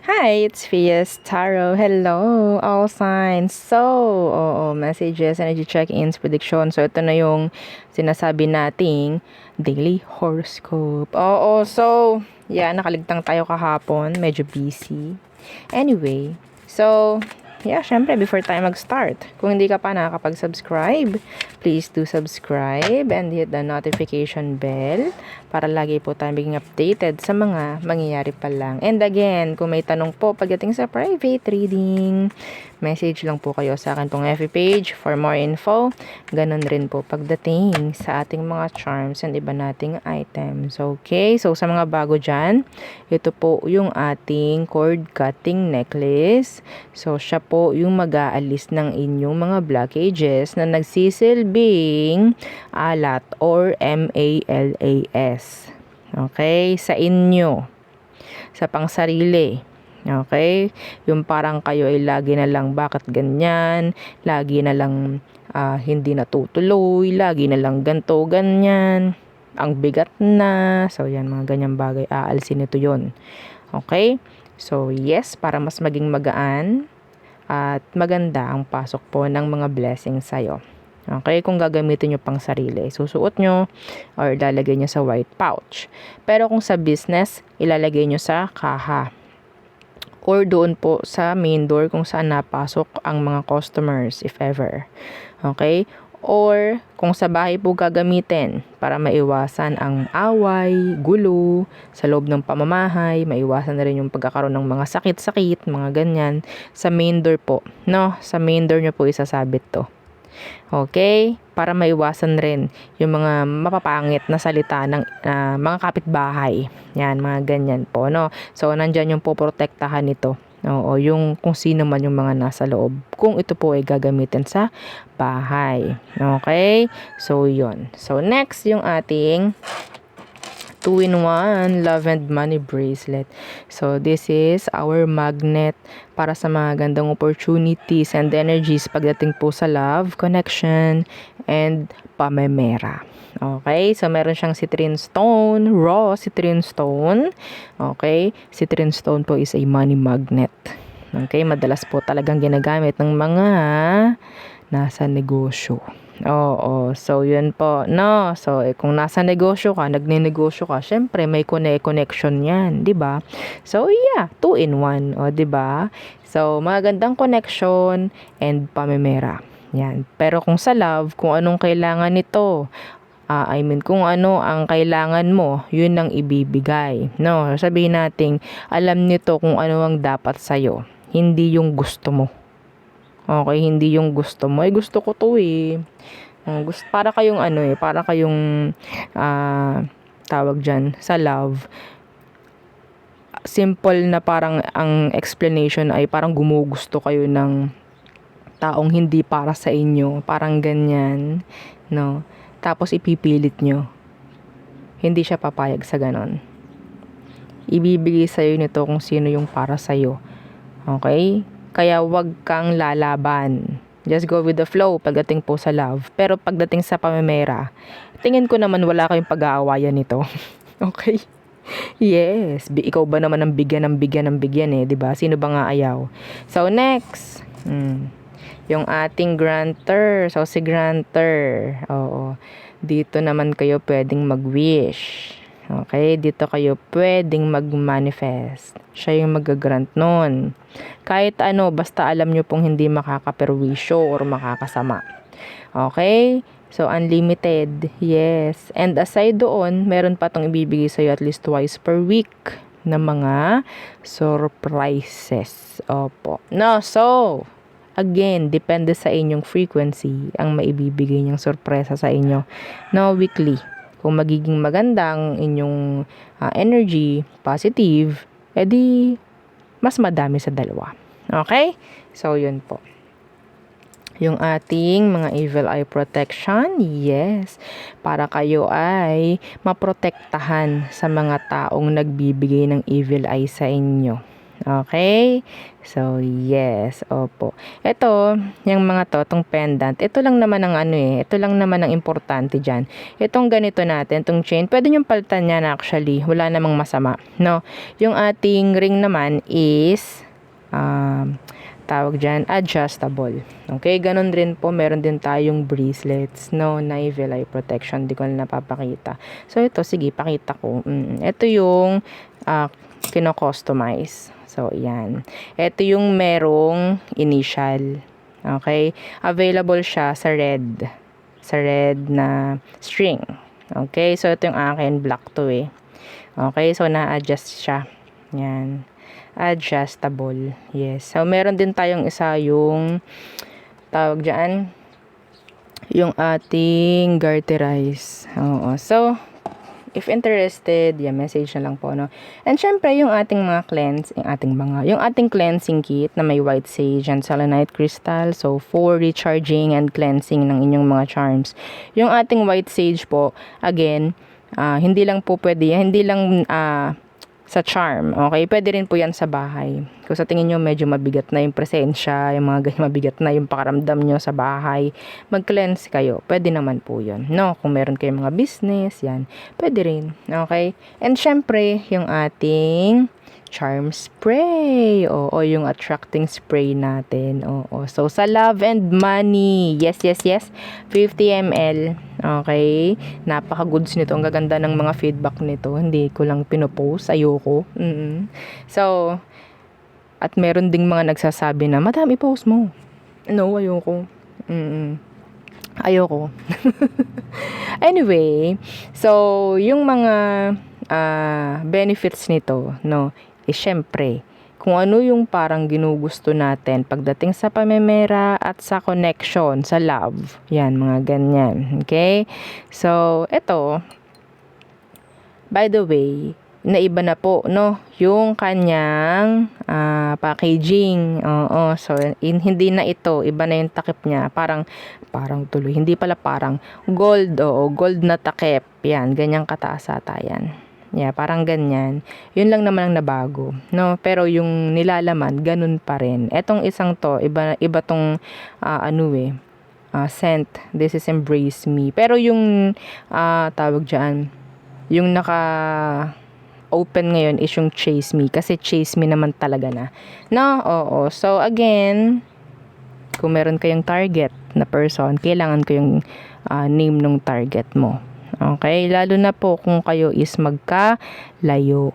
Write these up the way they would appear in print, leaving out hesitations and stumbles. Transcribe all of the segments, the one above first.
Hi, it's Fias Tarot. Hello, all signs. So, messages, energy check-ins, prediction. So, ito na yung sinasabi nating daily horoscope. Nakaligtang tayo kahapon. Medyo busy. Anyway, syempre, before tayo mag-start, kung hindi ka pa nakakapag-subscribe, please do subscribe and hit the notification bell para lagi po tayo maging updated sa mga mangyayari pa lang. And again, kung may tanong po pagdating sa private reading, message lang po kayo sa akin pong FB page for more info. Ganon rin po pagdating sa ating mga charms and iba nating items. Okay, so sa mga bago dyan, ito po yung ating cord cutting necklace. So siya po yung mag-aalis ng inyong mga blockages na nagsisilbing alat or MALAS. Okay, sa inyo, sa pangsarili. Okay, yung parang kayo ay lagi na lang bakit ganyan, lagi na lang hindi natutuloy, lagi na lang ganto ganyan, ang bigat na. So yan, mga ganyang bagay, aalsin ito yon. Okay, so yes, para mas maging magaan at maganda ang pasok po ng mga blessings sa'yo. Okay, kung gagamitin nyo pang sarili, susuot nyo or ilalagay nyo sa white pouch. Pero kung sa business, ilalagay nyo sa kaha or doon po sa main door kung saan napasok ang mga customers if ever. Okay, or kung sa bahay po gagamitin para maiwasan ang away, gulo sa loob ng pamamahay, maiwasan na rin yung pagkakaroon ng mga sakit-sakit, mga ganyan, sa main door po, no? Sa main door nyo po isasabit to. Okay? Para maiwasan rin yung mga mapapangit na salita ng mga kapitbahay. Yan, mga ganyan po, no? So, nandyan yung poprotektahan nito. Oo, yung kung sino man yung mga nasa loob. Kung ito po ay gagamitin sa bahay. Okay? So, yun. So, next, yung ating 2-in-1 love and money bracelet. So, this is our magnet para sa mga gandang opportunities and energies pagdating po sa love, connection, and pamemera. Okay, so meron siyang citrine stone, raw citrine stone. Okay, citrine stone po is a money magnet. Okay, madalas po talagang ginagamit ng mga nasa negosyo. Oo, so yun po, no? So, kung nasa negosyo ka, nagne-negosyo ka, syempre may connection yan, di ba? So, yeah, 2-in-1, o, di ba? So, magandang connection and pamemera. Yan. Pero kung sa love, kung anong kailangan nito, kung ano ang kailangan mo, yun ang ibibigay. No, sabihin natin, alam nito kung ano ang dapat sa'yo, hindi yung gusto mo. Okay, hindi yung gusto mo. Gusto ko to eh. Para kayong para kayong tawag dyan, sa love. Simple na parang ang explanation ay parang gumugusto kayo ng taong hindi para sa inyo. Parang ganyan, no? Tapos ipipilit nyo. Hindi siya papayag sa ganon. Ibibigay sa'yo nito kung sino yung para sa'yo. Okay? Kaya wag kang lalaban. Just go with the flow pagdating po sa love. Pero pagdating sa pamemera, tingin ko naman wala kayong pag-aawayan nito. Okay? Yes. Ikaw ba naman ang bigyan eh, 'di ba? Sino ba nga ayaw? So next, yung ating granter. So si granter, oo. Dito naman kayo pwedeng mag-wish. Okay, dito kayo pwedeng mag-manifest. Siya yung mag-grant nun. Kahit ano, basta alam nyo pong hindi makakaperwisyo or makakasama. Okay, so unlimited. Yes. And aside doon, meron pa tong ibibigay sa'yo at least twice per week na mga surprises. Opo. No, so, again, depende sa inyong frequency ang maibibigay niyang sorpresa sa inyo. No, weekly. Kung magiging maganda ang inyong energy, positive, edi mas madami sa dalawa. Okay? So, yun po. Yung ating mga evil eye protection, yes. Para kayo ay maprotektahan sa mga taong nagbibigay ng evil eye sa inyo. Okay? So, yes. Opo. Ito, yung mga to, tong pendant, ito lang naman ang ano eh. Ito lang naman ang importante dyan. Itong ganito natin, itong chain, pwede nyo palitan yan actually. Wala namang masama. No? Yung ating ring naman is, tawag dyan, adjustable. Okay? Ganon rin po, meron din tayong bracelets. No? Na evil eye protection. Di ko na napapakita. So, ito, sige, pakita ko. Ito yung, kino-customize. So, yan. Ito yung merong initial. Okay? Available siya sa red. Sa red na string. Okay? So, ito yung akin. Black to eh. Okay? So, na-adjust siya. Yan. Adjustable. Yes. So, meron din tayong isa yung tawag dyan. Yung ating garterize. Oo. So, if interested, message na lang po, no? And syempre, yung ating mga yung ating cleansing kit na may white sage and selenite crystal. So, for recharging and cleansing ng inyong mga charms. Yung ating white sage po, again, hindi lang po pwede, hindi lang sa charm, okay? Pwede rin po yan sa bahay. Kung sa tingin nyo medyo mabigat na yung presensya, yung mga ganyan mabigat na yung pakaramdam nyo sa bahay, mag-cleanse kayo. Pwede naman po yun. No? Kung meron kayong mga business, yan. Pwede rin. Okay? And syempre, yung ating charm spray. O yung attracting spray natin. So, sa love and money. Yes, yes, yes. 50 ml. Okay? Napaka-goods nito. Ang gaganda ng mga feedback nito. Hindi ko lang pinopost. Ayoko. So, at meron ding mga nagsasabi na, Madam, i-post mo. No, ayoko. Ayoko. Anyway, so, yung mga benefits nito, no, syempre, kung ano yung parang ginugusto natin pagdating sa pamemera at sa connection, sa love. Yan, mga ganyan. Okay? So, ito, by the way, naiba na po, no? Yung kanyang packaging. So, hindi na ito. Iba na yung takip niya. Parang tuloy. Hindi pala parang gold. Gold na takip. Yan, ganyang kataas ata yan. Yeah, parang ganyan. Yun lang naman ang nabago, no? Pero yung nilalaman, ganun pa rin. Etong isang to, iba tong scent. This is Embrace Me. Pero yung tawag diyan, yung open ngayon is yung Chase Me, kasi Chase Me naman talaga na. No? Oo. So again, kung meron kayong target na person, kailangan ko yung name ng target mo. Okay, lalo na po kung kayo is magkalayo.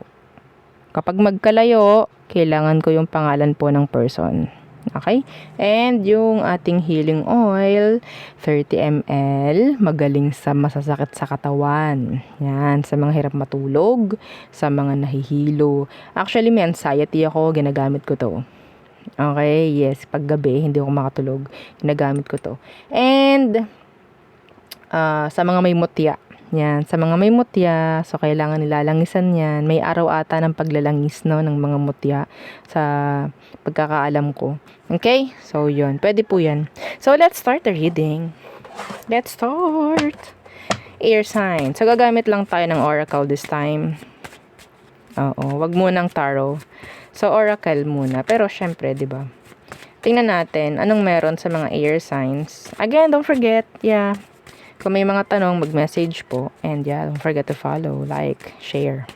Kapag magkalayo, kailangan ko yung pangalan po ng person. Okay? And yung ating healing oil, 30 ml, magaling sa masasakit sa katawan. Yan, sa mga hirap matulog, sa mga nahihilo. Actually, may anxiety ako, ginagamit ko to. Okay, yes, pag gabi, hindi ako makatulog, ginagamit ko to. And, sa mga may mutya, yan, sa mga may mutya, so kailangan nilalangisan yan. May araw ata ng paglalangis, no, ng mga mutya sa pagkakaalam ko. Okay? So, yun. Pwede po yan. So, let's start the reading. Let's start. Air sign. So, gagamit lang tayo ng oracle this time. Wag munang tarot. So, oracle muna. Pero, syempre, di ba? Tingnan natin anong meron sa mga air signs. Again, don't forget, kung may mga tanong, mag-message po. And don't forget to follow, like, share.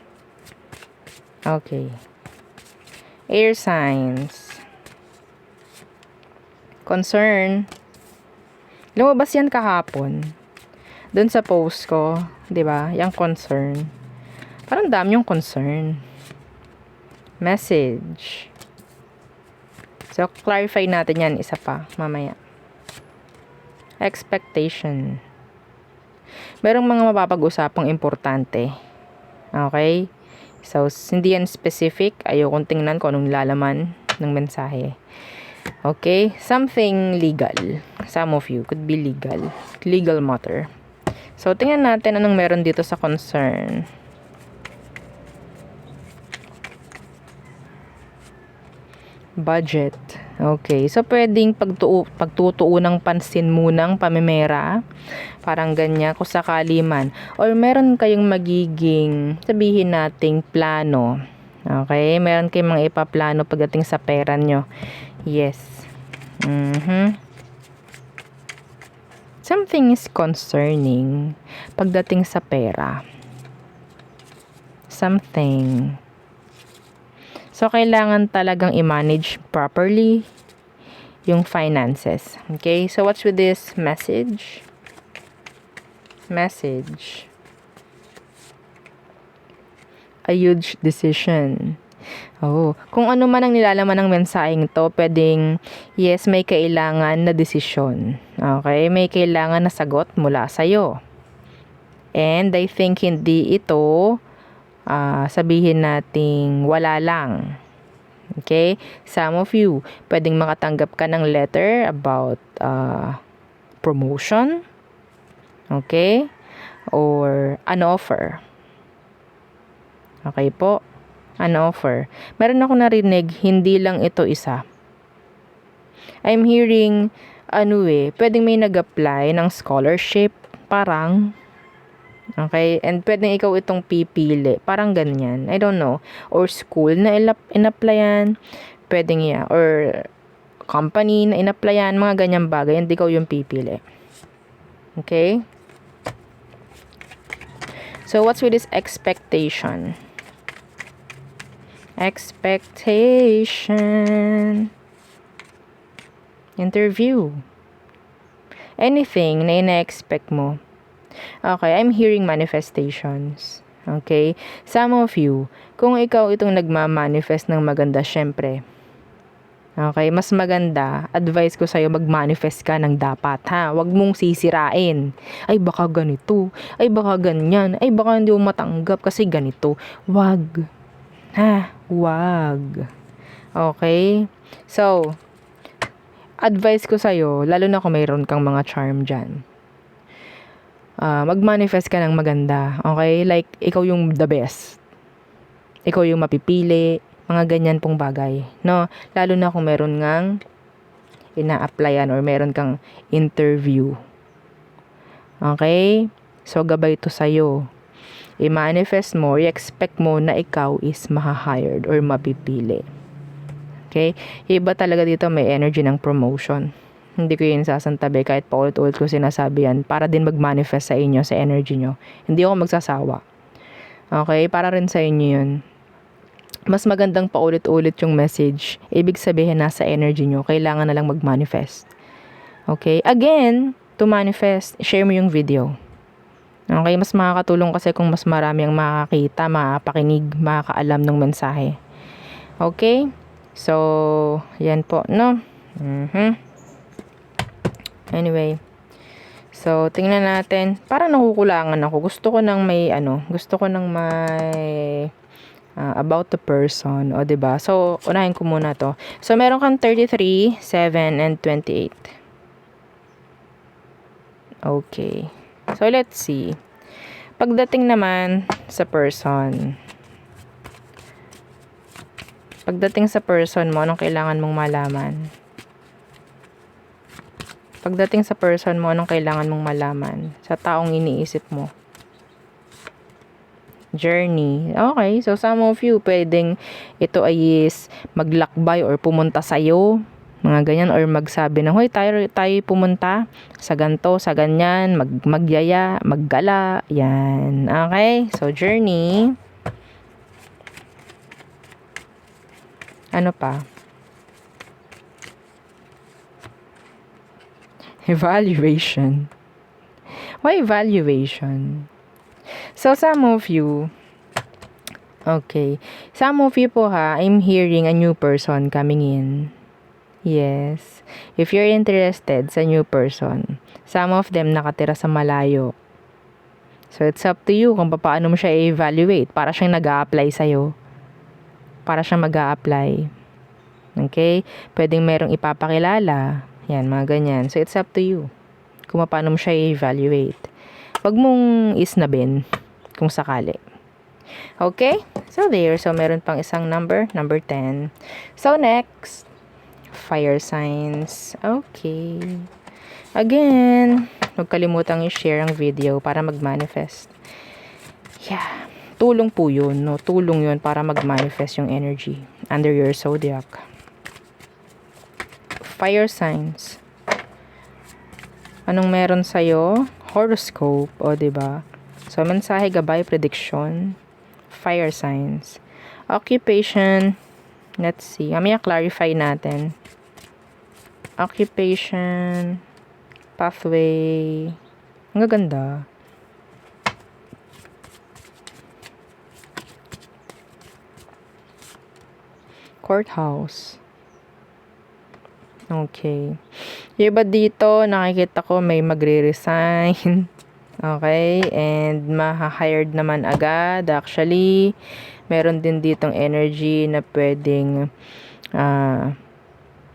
Okay. Air signs. Concern. Lumabas yan kahapon. Doon sa post ko, 'di ba? Yung concern. Parang dami yung concern. Message. So, clarify natin yan isa pa mamaya. Expectation. Merong mga mapapag-usapang importante. Okay? So, hindi yan specific. Ayokong tingnan kung anong lalaman ng mensahe. Okay? Something legal. Some of you could be legal. Legal matter. So, tingnan natin anong meron dito sa concern. Budget. Okay. So, pwedeng pagtutuunang pansin munang pamemera. Parang ganyan, kung sakali man. Or meron kayong magiging, sabihin nating plano. Okay? Meron kayong mga ipaplano pagdating sa pera nyo. Yes. Something is concerning pagdating sa pera. Something. So, kailangan talagang i-manage properly yung finances. Okay? So, what's with this message? Message. A huge decision. Oh, kung ano man ang nilalaman ng mensaheng to, pwedeng, yes, may kailangan na desisyon. Okay? May kailangan na sagot mula sa'yo. And I think hindi ito, sabihin nating wala lang. Okay? Some of you, pwedeng makatanggap ka ng letter about promotion. Okay? Or an offer. Okay po? An offer. Meron ako narinig, hindi lang ito isa. I'm hearing, pwedeng may nag-apply ng scholarship, parang, okay, and pwedeng ikaw itong pipili, parang ganyan, I don't know, or school na in-applyan, pwedeng or company na in-applyan, mga ganyang bagay, hindi ikaw yung pipili. Okay? So, what's with this expectation? Expectation. Interview. Anything na ina-expect mo. Okay, I'm hearing manifestations. Okay? Some of you, kung ikaw itong nagma-manifest ng maganda, syempre. Okay, mas maganda, advice ko sa'yo, mag-manifest ka ng dapat, ha? Huwag mong sisirain. Ay, baka ganito. Ay, baka ganyan. Ay, baka hindi mo matanggap kasi ganito. Wag. Ha? Wag. Okay? So, advice ko sa'yo, lalo na kung mayroon kang mga charm dyan, mag-manifest ka ng maganda. Okay? Like, ikaw yung the best. Ikaw yung mapipili. Mga ganyan pong bagay. No? Lalo na kung meron ngang ina-applyan or meron kang interview. Okay? So, gabay ito sa'yo. I-manifest mo, i-expect mo na ikaw is maha-hired or mapipili. Okay? Iba talaga dito may energy ng promotion. Hindi ko yun sasantabi kahit paulit-ulit ko sinasabi yan para din mag-manifest sa inyo, sa energy nyo. Hindi ako magsasawa. Okay? Para rin sa inyo yun. Mas magandang paulit-ulit yung message. Ibig sabihin nasa energy nyo. Kailangan na lang mag-manifest. Okay? Again, to manifest, share mo yung video. Okay, mas makakatulong kasi kung mas marami ang makakita, makapakinig, makakaalam ng mensahe. Okay? So, yan po, no? Anyway. So, tingnan natin. Parang nakukulangan ako. Gusto ko nang may, about the person. O, diba? So, unahin ko muna to. So, meron kang 33, 7, and 28. Okay. So, let's see. Pagdating naman sa person. Pagdating sa person mo, anong kailangan mong malaman? Pagdating sa person mo, anong kailangan mong malaman? Sa taong iniisip mo. Journey. Okay. So, some of you, pwedeng ito ay is maglakbay or pumunta sa'yo. Mga ganyan, or magsabi na, hoy, tayo pumunta sa ganto, sa ganyan, magyaya, maggala, yan. Okay? So, journey. Ano pa? Evaluation. Why evaluation? So, some of you, okay, some of you po ha, I'm hearing a new person coming in. Yes. If you're interested sa new person, some of them nakatira sa malayo. So, it's up to you kung paano mo siya i-evaluate. Para siyang nag-a-apply sa'yo. Para siyang mag-a-apply. Okay? Pwedeng merong ipapakilala. Yan, mga ganyan. So, it's up to you kung paano mo siya i-evaluate. Huwag mong isnabin kung sakali. Okay? So, there. So, meron pang isang number 10. So, next. Fire signs. Okay. Again, huwag kalimutang i-share ang video para mag-manifest. Yeah. tulong po yun, no? Tulong yun para mag-manifest yung energy under your zodiac. Fire signs. Anong meron sa'yo? Horoscope, o diba? So, mensahe, gabay, prediction. Fire signs. Occupation. Let's see. Mamaya clarify natin. Occupation. Pathway. Ang gaganda. Courthouse. Okay. Yung iba dito, nakikita ko may magre-resign. Okay. And maha-hired naman agad. Actually, meron din ditong energy na pwedeng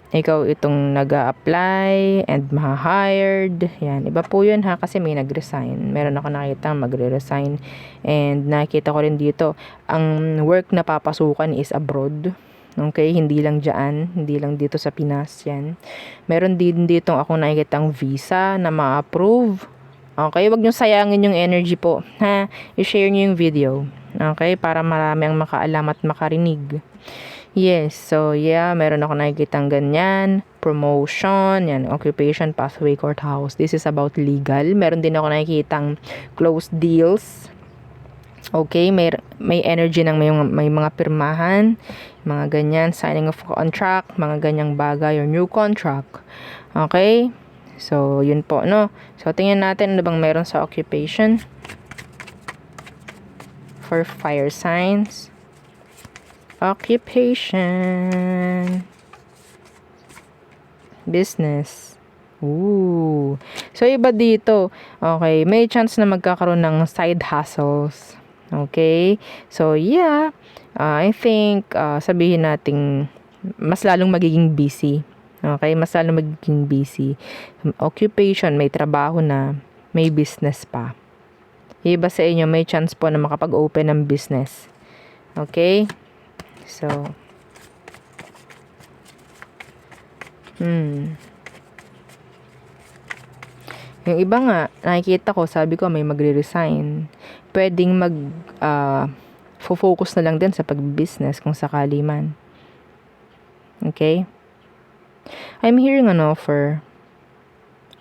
ikaw itong nag-a-apply and maha-hired. Yan. Iba po yun ha, kasi may nag-resign. Meron ako nakita magre-resign. And nakita ko rin dito, ang work na papasukan is abroad. Okay, hindi lang dyan, hindi lang dito sa Pinas yan. Meron din dito akong nakikitang visa na ma-approve. Okay, wag nyo sayangin yung energy po. Ha? I-share nyo yung video. Okay, para marami ang makaalam at makarinig. Yes, so yeah, meron ako nakikitang ganyan. Promotion, yan, occupation, pathway, courthouse. This is about legal. Meron din ako nakikitang closed deals. Okay, may energy ng may mga pirmahan, mga ganyan, signing of contract, mga ganyang bagay or new contract. Okay? So, yun po, no? So, tingnan natin ano bang meron sa occupation. For fire signs. Occupation. Business. Ooh. So, iba dito. Okay, may chance na magkakaroon ng side hustles. Okay? So, yeah. I think, sabihin nating mas lalong magiging busy. Okay, mas lalo magiging busy. Occupation, may trabaho na, may business pa. Iba sa inyo, may chance po na makapag-open ng business. Okay? So, yung iba nga, nakikita ko, sabi ko, may magre-resign. Pwedeng focus na lang din sa pag-business kung sakali man. Okay? I'm hearing an offer.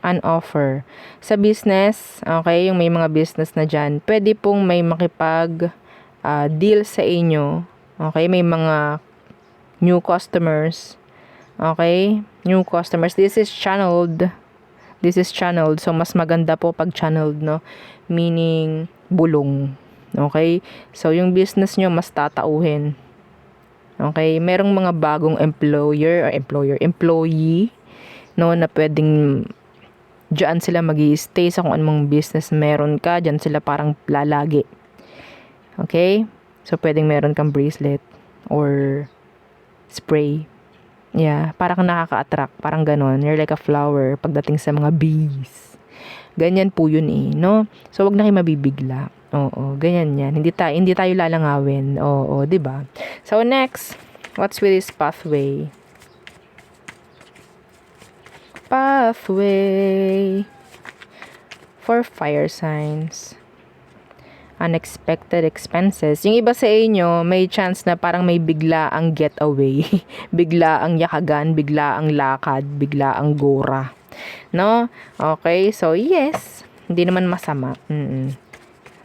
An offer. Sa business, okay, yung may mga business na dyan, pwede pong may makipag deal sa inyo. Okay, may mga new customers. Okay, new customers. This is channeled. So, mas maganda po pag channeled, no? Meaning, bulong. Okay? So, yung business nyo, mas tatauhin. Okay, merong mga bagong employee, no, na pwedeng diyan sila magi-stay sa kung anong business meron ka, diyan sila parang lalagi. Okay? So, pwedeng meron kang bracelet or spray. Yeah, parang nakaka-attract, parang ganon. You're like a flower pagdating sa mga bees. Ganyan po yun no? So, wag na kayo mabibigla. Oo, ganyan yan. Hindi tayo lalangawin. Oo, 'di ba? So next, what's with this pathway? Pathway for fire signs. Unexpected expenses. Yung iba sa inyo, may chance na parang may bigla ang getaway. Bigla ang yakagan, bigla ang lakad, bigla ang gora. No? Okay, so yes. Hindi naman masama.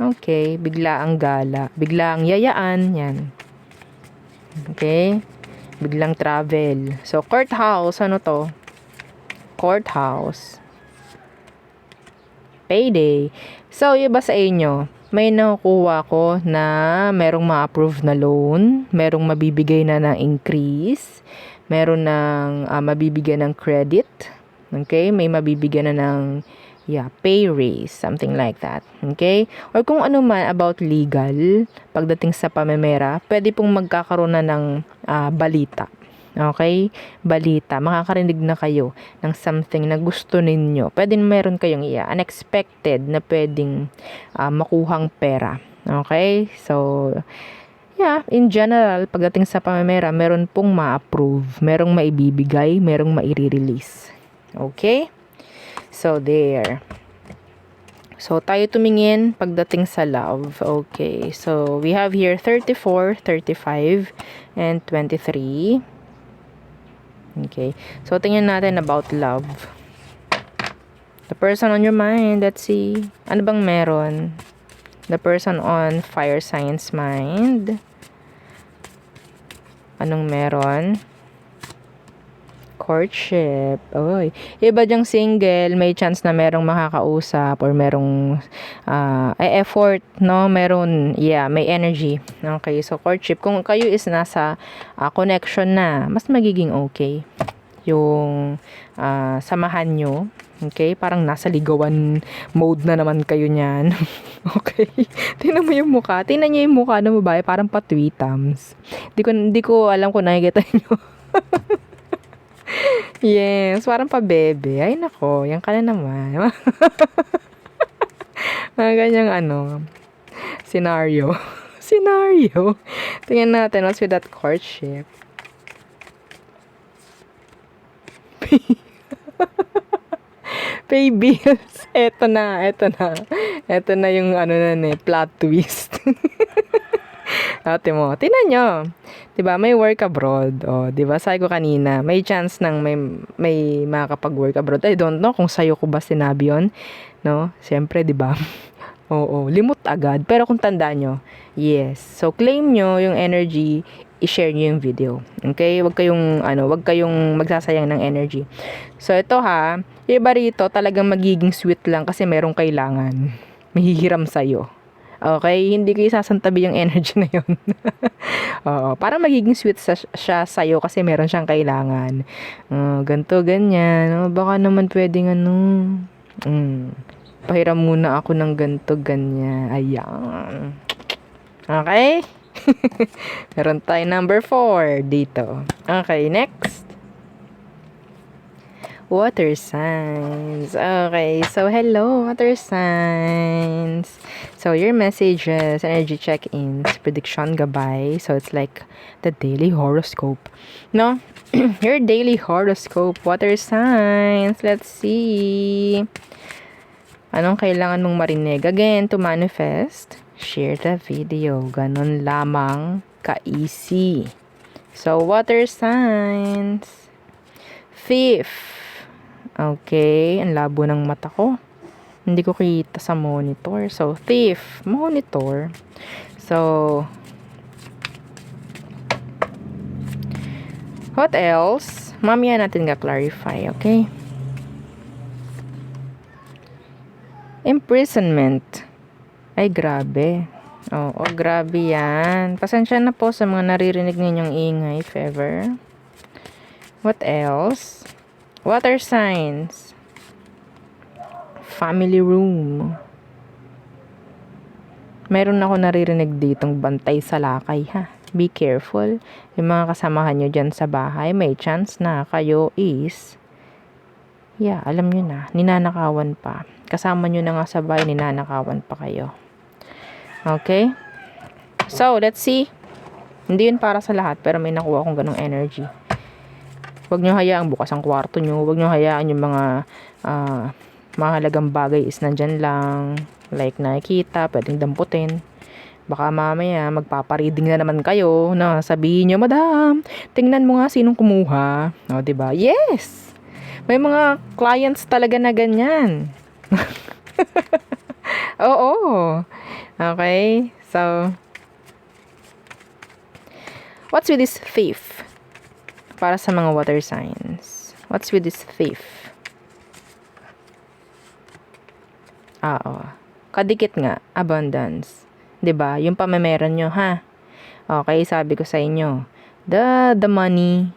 Okay, bigla ang gala, bigla ang yayaan, yan. Okay, biglang travel. So, courthouse, ano to? Courthouse. Payday. So, iba sa inyo, may nakukuha ko na merong ma-approve na loan, merong mabibigay na ng increase, meron ng mabibigyan ng credit, okay, may mabibigyan na ng pay raise, something like that. Okay? Or kung ano man about legal, pagdating sa pamemera, pwede pong magkakaroon na ng balita. Okay? Balita. Makakarinig na kayo ng something na gusto ninyo. Pwede meron kayong unexpected na pwedeng makuhang pera. Okay? So, in general, pagdating sa pamemera, meron pong ma-approve, merong maibibigay, merong maire-release. Okay? So, there. So, tayo tumingin pagdating sa love. Okay. So, we have here 34, 35, and 23. Okay. So, tingnan natin about love. The person on your mind. Let's see. Ano bang meron? The person on fire signs mind. Anong meron? Courtship. Oy. Iba dyang single, may chance na merong makakausap or merong effort, no? Meron, may energy. Okay, so courtship. Kung kayo is nasa connection na, mas magiging okay yung samahan nyo. Okay, parang nasa ligawan mode na naman kayo niyan. Okay. Tingnan mo yung mukha. Tingnan niyo yung mukha ng babae, parang patwitams. Di ko alam kung nakikita niyo. Yes, parang pa bebe. Ay nako, yan ka na naman. Mga ganyang scenario. Scenario. Tingnan natin, what's with that courtship? Pay bills. Eto na. Eto na yung plot twist. Ate mo, tingnan nyo. Diba, may work abroad. O, diba, sabi ko kanina, may chance nang may makakapag-work abroad. I don't know kung sa'yo ko ba sinabi yun. No? Siyempre, diba? Oo, limot agad. Pero kung tandaan nyo, yes. So, claim nyo yung energy, i-share nyo yung video. Okay? Wag kayong magsasayang ng energy. So, ito yung iba rito, talagang magiging sweet lang kasi merong kailangan. Mahihiram sa'yo. Okay? Hindi ko isasantabi yung energy na yun. Oo. Parang magiging sweet siya sa'yo kasi meron siyang kailangan. Ganto, ganyan. Baka naman pwedeng pahiram muna ako ng ganto, ganyan. Ayan. Okay? Meron tayo number 4 dito. Okay, next. Water signs. Okay, so hello, water signs. So your messages, energy check-ins, prediction gabay. So it's like the daily horoscope. No? Your daily horoscope, water signs. Let's see. Anong kailangan mong marinig? Again, to manifest, share the video. Ganon lamang ka-easy. So water signs. Thief. Okay, ang labo ng mata ko. Hindi ko kita sa monitor. So, thief, monitor. So, what else? Mamaya natin ga-clarify, okay? Imprisonment. Ay, grabe. Oo, grabe yan. Pasensya na po sa mga naririnig ninyong ingay, if ever. What else? Water signs. Family room. Meron ako naririnig ditong bantay sa lakay, ha. Be careful. Yung mga kasamahan nyo dyan sa bahay, may chance na kayo is, alam nyo na, ninanakawan pa. Kasama nyo na nga sa bahay, ninanakawan pa kayo. Okay? So, let's see. Hindi yun para sa lahat, pero may nakuha akong ganong energy. Huwag nyo hayaang bukas ang kwarto nyo. Huwag nyo hayaan yung mga mahalagang bagay is nandyan lang. Like nakikita, pwedeng damputin. Baka mamaya magpapareading na naman kayo na sabihin nyo, Madam, tingnan mo nga sinong kumuha. O, diba? Yes! May mga clients talaga na ganyan. Oo. Okay? So, what's with this thief? Para sa mga water signs. What's with this thief? Kadikit nga, abundance. 'Di ba? Yung pamameron nyo, ha? Okay, sabi ko sa inyo, the money,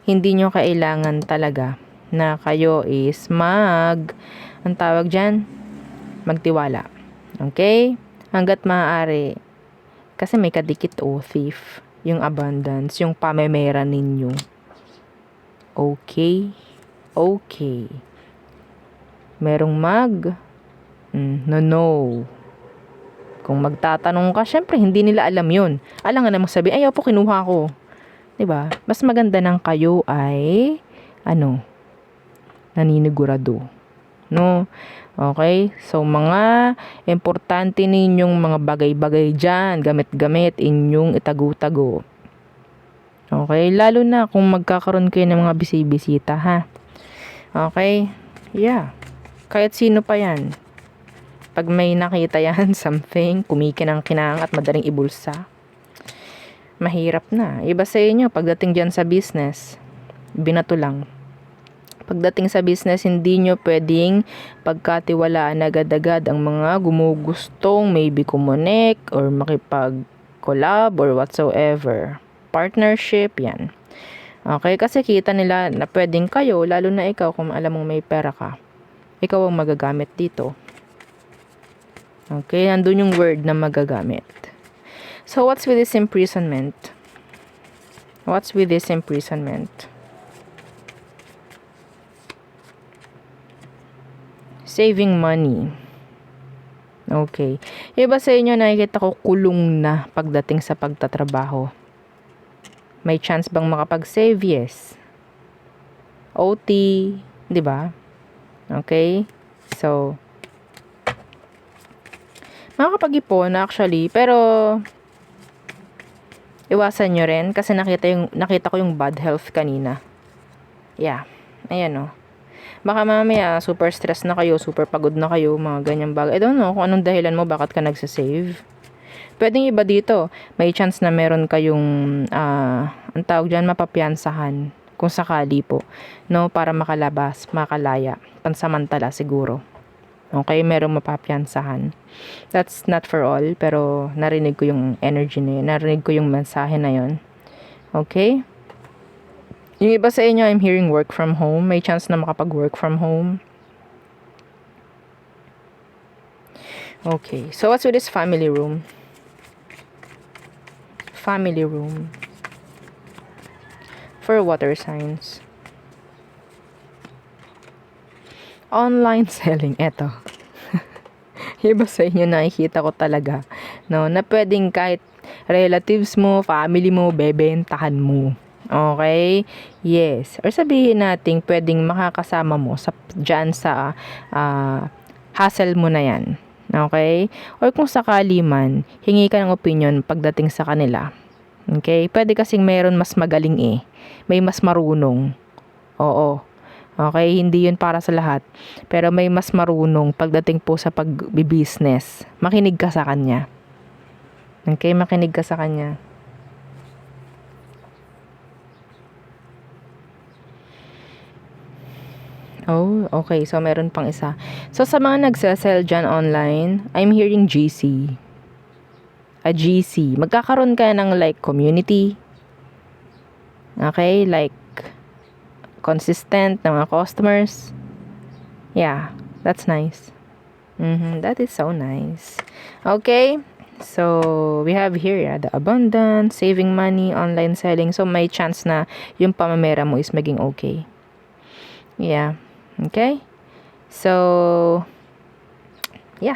hindi nyo kailangan talaga na kayo is ang tawag dyan, magtiwala. Okay? Hanggat maaari. Kasi may kadikit thief. Yung abundance, yung pamameron ninyo. Okay? Okay. Merong no. Kung magtatanong ka, syempre hindi nila alam yun. Alam nga namang sabihin, ayaw po kinuha ko. 'Di ba? Mas maganda nang kayo ay naninigurado. no? Okay? So, mga importante ninyong mga bagay-bagay dyan, gamit-gamit, inyong itago-tago. Okay? Lalo na kung magkakaroon kayo ng mga bisibisita, ha? Okay? Yeah. Kahit sino pa yan. Pag may nakita yan, something, kumikinang-kinang at madaling ibulsa, mahirap na. Iba sa inyo, pagdating dyan sa business, binato lang. Pagdating sa business, hindi nyo pwedeng pagkatiwalaan agad-agad ang mga gumugustong maybe kumonek or makipag-collab or whatsoever. Partnership, yan. Okay, kasi kita nila na pwedeng kayo, lalo na ikaw kung alam mong may pera ka. Ikaw ang magagamit dito. Okay, nandun yung word na magagamit. So, what's with this imprisonment? What's with this imprisonment? Saving money. Okay. Iba sa inyo, nakikita ko kulong na pagdating sa pagtatrabaho. May chance bang makapag-save? Yes. OT, di ba? Okay? So, makakapag-ipon actually, pero iwasan nyo rin kasi nakita ko yung bad health kanina. Yeah. Ayan o. Baka mamaya super stress na kayo, super pagod na kayo, mga ganyang bagay. I don't know kung anong dahilan mo bakit ka nagsasave. Pwedeng iba dito, may chance na meron kayong ang tawag dyan, mapapiyansahan kung sakali po, no, para makalabas, makalaya, pansamantala siguro. Okay, merong mapapiyansahan. That's not for all, pero narinig ko yung energy na yun, narinig ko yung mensahe na yun. Okay? Yung iba sa inyo, I'm hearing work from home. May chance na makapag-work from home. Okay. So, what's with this family room? Family room. For water signs. Online selling. Eto. Iba sa inyo, nakikita ko talaga. No, na pwedeng kahit relatives mo, family mo, bebentahan mo. Okay? Yes. Or sabihin natin, pwedeng makakasama mo dyan sa hassle mo na yan. Okay? Or kung sakali man, hingi ka ng opinion pagdating sa kanila. Okay? Pwede kasing meron mas magaling May mas marunong. Oo. Okay? Hindi yun para sa lahat. Pero may mas marunong pagdating po sa pag-business. Makinig ka sa kanya. Okay? Makinig ka sa kanya. Oh, okay. So, meron pang isa. So, sa mga nagsasell dyan online, I'm hearing GC. A GC. Magkakaroon ka ng like community. Okay? Like consistent na mga customers. Yeah. That's nice. That is so nice. Okay? So, we have here the abundance, saving money, online selling. So, may chance na yung pamamera mo is maging okay. Yeah. Okay? So, yeah.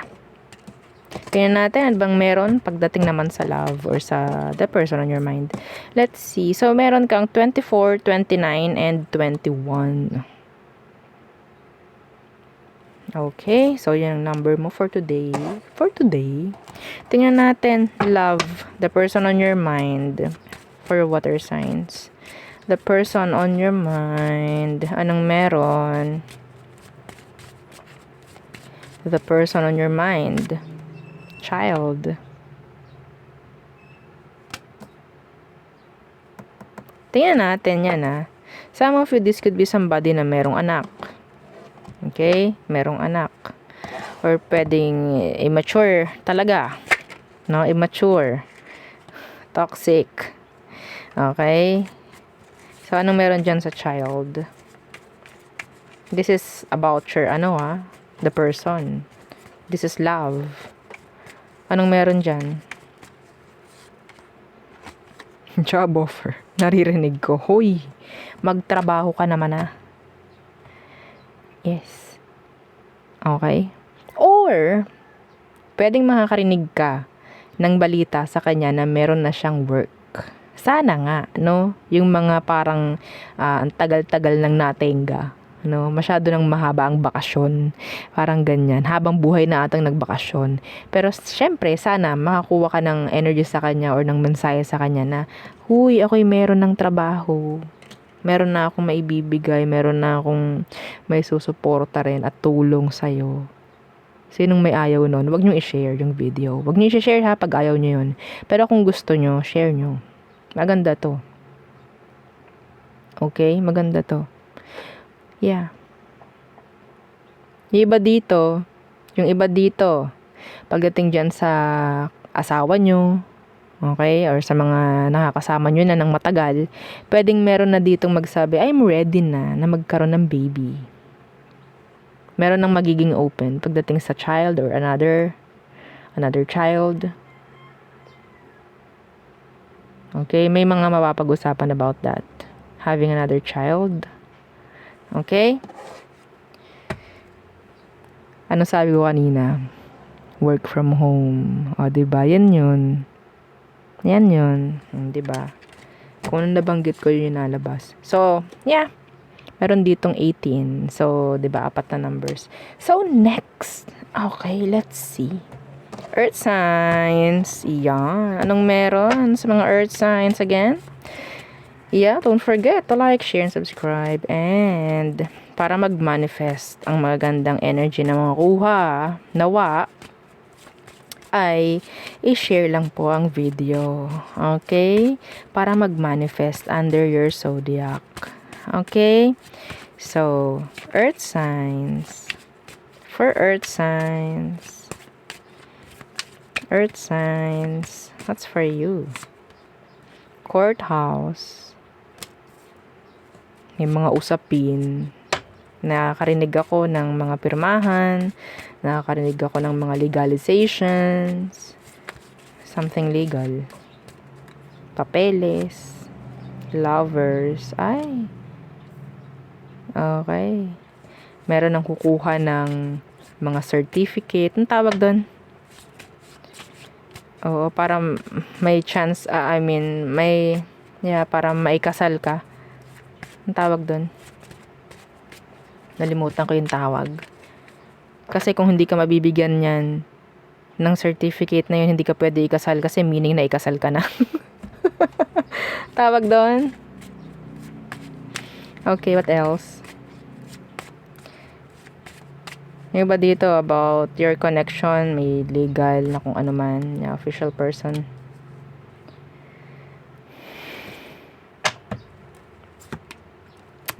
Tingnan natin, ano bang meron pagdating naman sa love or sa the person on your mind. Let's see. So, meron kang 24, 29, and 21. Okay. So, yan ang number mo for today. For today. Tingnan natin, love, the person on your mind for water signs. The person on your mind. Anong meron? The person on your mind. Child. Tingnan natin yan Some of you, this could be somebody na merong anak. Okay? Merong anak. Or pwedeng immature talaga. No? Immature. Toxic. Okay? So, anong meron dyan sa child? This is about your, the person. This is love. Anong meron dyan? Job offer. Naririnig ko. Hoy, magtrabaho ka naman Yes. Okay? Or, pwedeng makakarinig ka ng balita sa kanya na meron na siyang work. Sana nga, no? Yung mga parang ang tagal-tagal ng natenga. No, masyado nang mahaba ang bakasyon. Parang ganyan. Habang buhay na atang nagbakasyon. Pero syempre, sana makakuha ka ng energy sa kanya or ng mensahe sa kanya na, huy, ako'y meron ng trabaho. Meron na akong maibibigay. Meron na akong may susuporta rin at tulong sa'yo. Sinong may ayaw nun, wag nyo i-share yung video. Wag nyo i-share ha pag ayaw nyo yun. Pero kung gusto nyo, share nyo. Maganda to. Okay? Maganda to. Yeah. Yung iba dito, pagdating dyan sa asawa nyo, okay, or sa mga nakakasama nyo na ng matagal, pwedeng meron na ditong magsabi, I'm ready na magkaroon ng baby. Meron nang magiging open pagdating sa child or another child. Okay, may mga mapapag-usapan about that. Having another child. Okay? Ano sabi ko kanina? Work from home. O, diba? Yan yun. Yan yun. Diba? Kung ano nabanggit ko, yun yung nalabas. So, yeah. Meron ditong 18. So, diba? 4 na numbers. So, next. Okay, let's see. Earth signs. Yan. Anong meron sa mga earth signs again? Yeah, don't forget to like, share, and subscribe. And para mag-manifest ang magandang energy na makuha, nawa, ay i-share lang po ang video. Okay? Para mag-manifest under your zodiac. Okay? So, earth signs. For earth signs. Earth signs. What's for you? Courthouse. May mga usapin. Nakakarinig ako ng mga pirmahan. Nakakarinig ako ng mga legalizations. Something legal. Papeles. Lovers. Ay. Okay. Meron nang kukuha ng mga certificate. Ang tawag doon? Oo, para may chance, para maikasal ka. Ang tawag doon. Nalimutan ko yung tawag. Kasi kung hindi ka mabibigyan yan ng certificate na yun, hindi ka pwede ikasal kasi meaning na ikasal ka na. Tawag doon. Okay, what else? Yung ba dito about your connection, may legal na kung ano man, official person.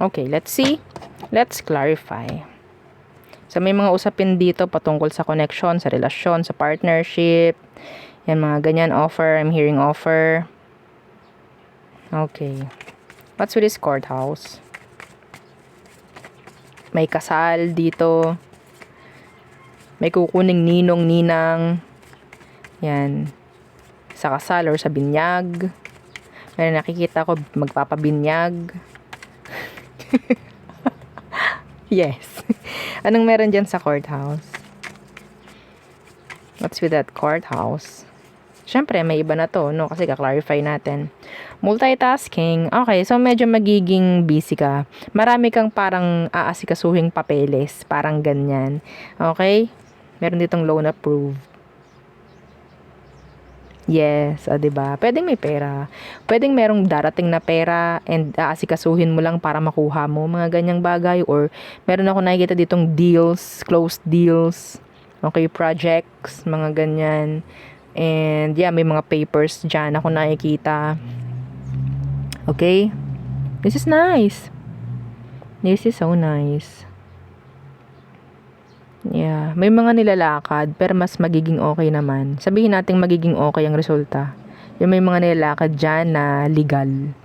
Okay, let's see. Let's clarify. So, may mga usapin dito patungkol sa connection, sa relasyon, sa partnership. Yan, mga ganyan, offer. I'm hearing offer. Okay. What's with this courthouse? May kasal dito. May kukuning ninong, ninang. Yan. Sa kasal or sa binyag. May nakikita ko magpapabinyag. Yes. Anong meron dyan sa courthouse? What's with that courthouse? Siyempre, may iba na to, no? Kasi ka-clarify natin. Multitasking. Okay, so medyo magiging busy ka. Marami kang parang aasikasuhing papeles. Parang ganyan. Okay? Meron ditong loan approved. Yes, diba? Pwedeng may pera. Pwedeng merong darating na pera and aasikasuhin mo lang para makuha mo mga ganyang bagay. Or meron ako nakikita ditong deals, closed deals. Okay, projects, mga ganyan. And yeah, may mga papers dyan ako nakikita. Okay? This is nice. This is so nice. Yeah, may mga nilalakad pero mas magiging okay naman. Sabihin natin magiging okay ang resulta. Yung may mga nilalakad dyan na legal.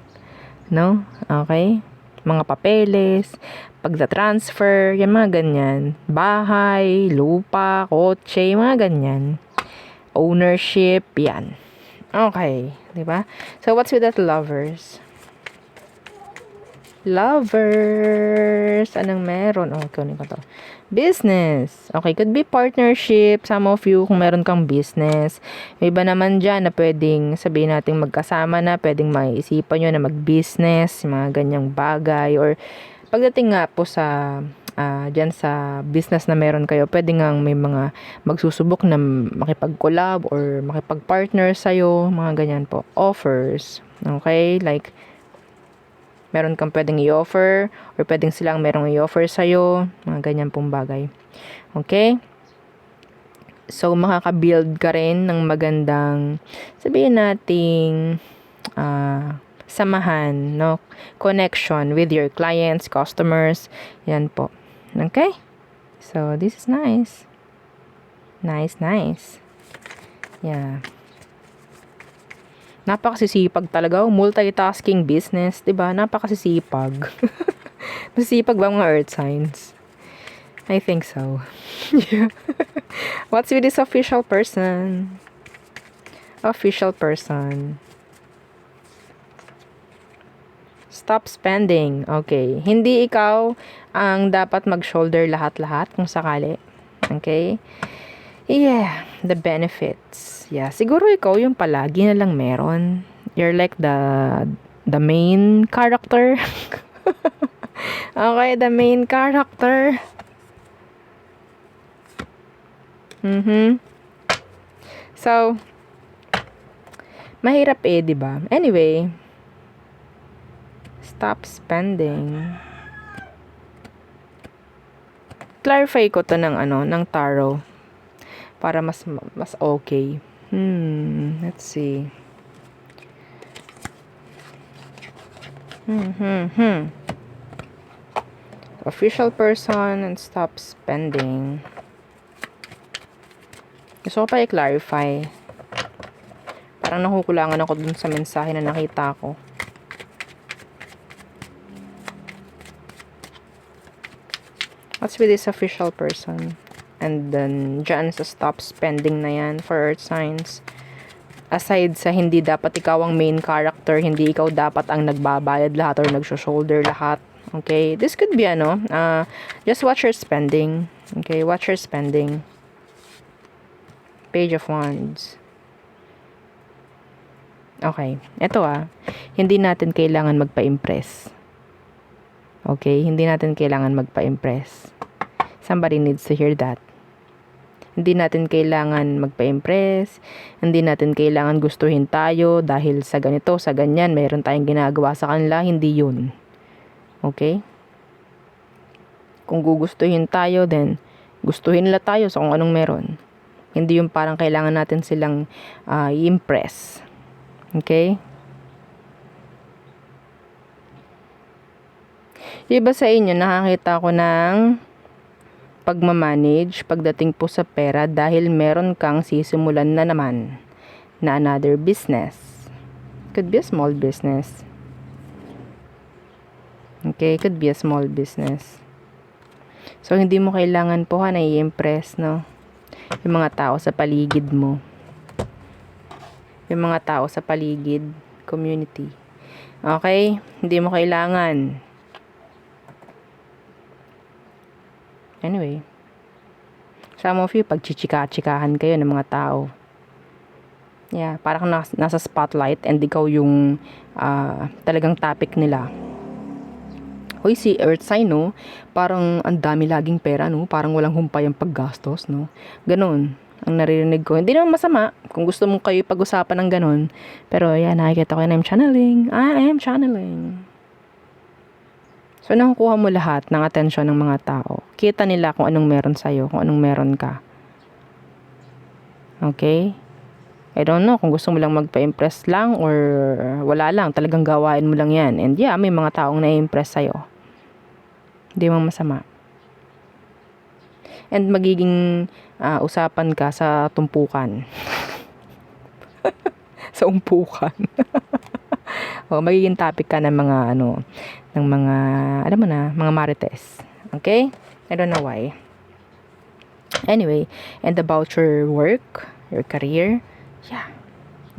No? Okay? Mga papeles, pagda-transfer, yan mga ganyan. Bahay, lupa, kotse, mga ganyan. Ownership, yan. Okay, di ba? So what's with that lovers? Lovers. Anong meron? Oh, kunin ko to. Business. Okay, could be partnership. Some of you, kung meron kang business. May iba naman dyan na pwedeng sabihin natin magkasama na, pwedeng maiisipan nyo na mag-business, mga ganyang bagay. Or pagdating nga po sa dyan sa business na meron kayo, pwede nga may mga magsusubok na makipag-collab or makipag-partner sa'yo, mga ganyan po. Offers. Okay? Like, meron kang pwedeng i-offer or pwedeng silang merong i-offer sa'yo, mga ganyan pong bagay. Okay? So, makaka-build ka rin ng magandang, sabihin nating, samahan, no? Connection with your clients, customers. Yan po. Okay? So, this is nice. Nice. Yeah. Napakasisipag talaga. Multitasking business. Diba? Napakasisipag. Masisipag ba mga earth signs? I think so. Yeah. What's with this official person? Official person. Stop spending. Okay. Hindi ikaw ang dapat mag-shoulder lahat-lahat kung sakali. Okay? Yeah. The benefits. Yeah. Siguro ikaw yung palagi na lang meron. You're like the main character. Okay, the main character. So, mahirap di ba? Anyway, stop spending. Clarify ko to ng tarot para mas okay. Let's see. Official person and stop spending. Gusto ko pa i-clarify. Parang nakukulangan ako dun sa mensahe na nakita ko. What's with this official person? And then, dyan sa stop spending na yan for earth signs. Aside sa hindi dapat ikaw ang main character, hindi ikaw dapat ang nagbabayad lahat or nag-shoulder lahat. Okay? This could be just watch your spending. Okay? Watch your spending. Page of Wands. Okay. Ito hindi natin kailangan magpa-impress. Okay? Hindi natin kailangan magpa-impress. Somebody needs to hear that. Hindi natin kailangan magpa-impress. Hindi natin kailangan gustuhin tayo dahil sa ganito, sa ganyan, mayroon tayong ginagawa sa kanila. Hindi yun. Okay? Kung gugustuhin tayo, then gustuhin nila tayo sa kung anong meron. Hindi yung parang kailangan natin silang i-impress. Okay? Iba sa inyo, nakakita ko ng pagmamanage pagdating po sa pera dahil meron kang sisimulan na naman na another business. Could be a small business. Okay? Could be a small business. So, hindi mo kailangan po na i-impress, no? Yung mga tao sa paligid mo. Yung mga tao sa paligid, community. Okay? Hindi mo kailangan. Anyway. Some of you, pagchichika-chikahan kayo ng mga tao. Yeah, parang nasa spotlight and ikaw yung talagang topic nila. Hoy, si Earth sign, no? Parang ang dami laging pera, no? Parang walang humpay ang paggastos, no? Ganon ang naririnig ko. Hindi naman masama kung gusto mong kayo pag-usapan ng ganon. Pero, yan, nakikita ko na I'm channeling. I am channeling. So, nakukuha mo lahat ng atensyon ng mga tao. Kita nila kung anong meron sa'yo, kung anong meron ka. Okay? I don't know kung gusto mo lang magpa-impress lang or wala lang. Talagang gawain mo lang yan. And yeah, may mga taong na-impress sa'yo. Hindi mo masama. And magiging usapan ka sa tumpukan. Sa umpukan. O, magiging topic ka ng mga ng mga, alam mo na, mga marites. Okay? I don't know why. Anyway, and about your work, your career, yeah,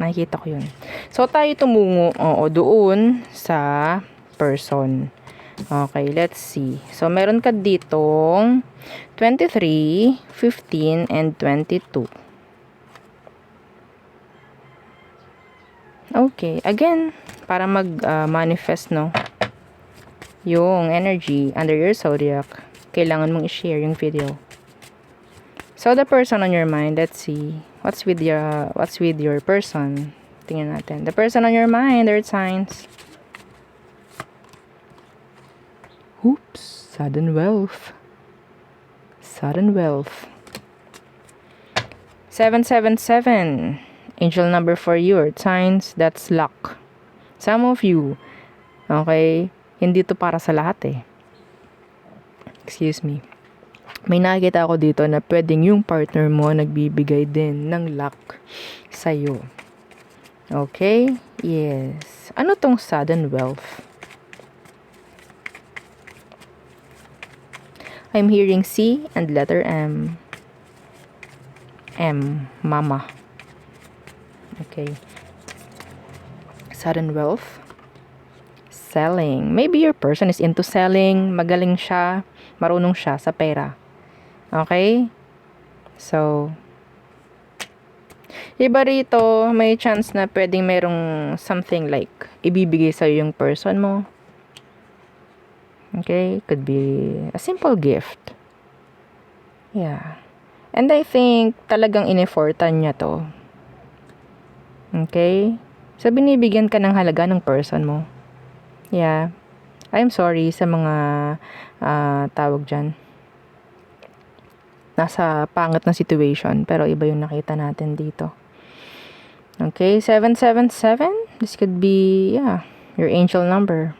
nakikita ko yun. So, tayo tumungo, doon sa person. Okay, let's see. So, meron ka ditong 23, 15, and 22. Okay, again, para mag-manifest, no? yung energy under your zodiac, kailangan mong i-share yung video. So, the person on your mind, let's see. What's with your person? Tingnan natin. The person on your mind, earth signs. Oops, sudden wealth. Sudden wealth. 777. Angel number for you, earth signs. That's luck. Some of you, okay, hindi to para sa lahat eh. Excuse me. May nakikita ako dito na pwedeng yung partner mo nagbibigay din ng luck sa'yo. Okay? Yes. Ano tong sudden wealth? I'm hearing C and letter M. M. Mama. Okay. Sudden wealth. Selling. Maybe your person is into selling. Magaling siya. Marunong siya sa pera. Okay? So, iba rito, may chance na pwedeng merong something like ibibigay sa'yo yung person mo. Okay? Could be a simple gift. Yeah. And I think talagang in-effortan niya to. Okay? So, binibigyan ka ng halaga ng person mo. Yeah. I'm sorry sa mga tawag dyan. Nasa pangit na situation, pero iba yung nakita natin dito. Okay, 777. This could be, yeah, your angel number.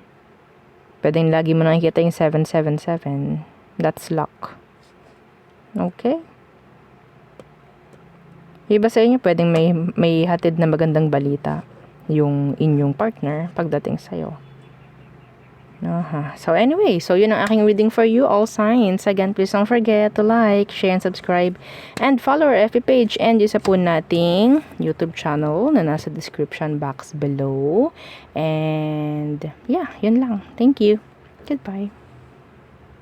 Pwedeng lagi mo nakikita yung 777. That's luck. Okay. Iba sa inyo, pwedeng may hatid na magandang balita yung inyong partner pagdating sa'yo. So anyway, so yun ang aking reading for you, all signs. Again, please don't forget to like, share, and subscribe, and follow our FB page and yung sa po nating YouTube channel na nasa description box below. And yeah, yun lang. Thank you. Goodbye.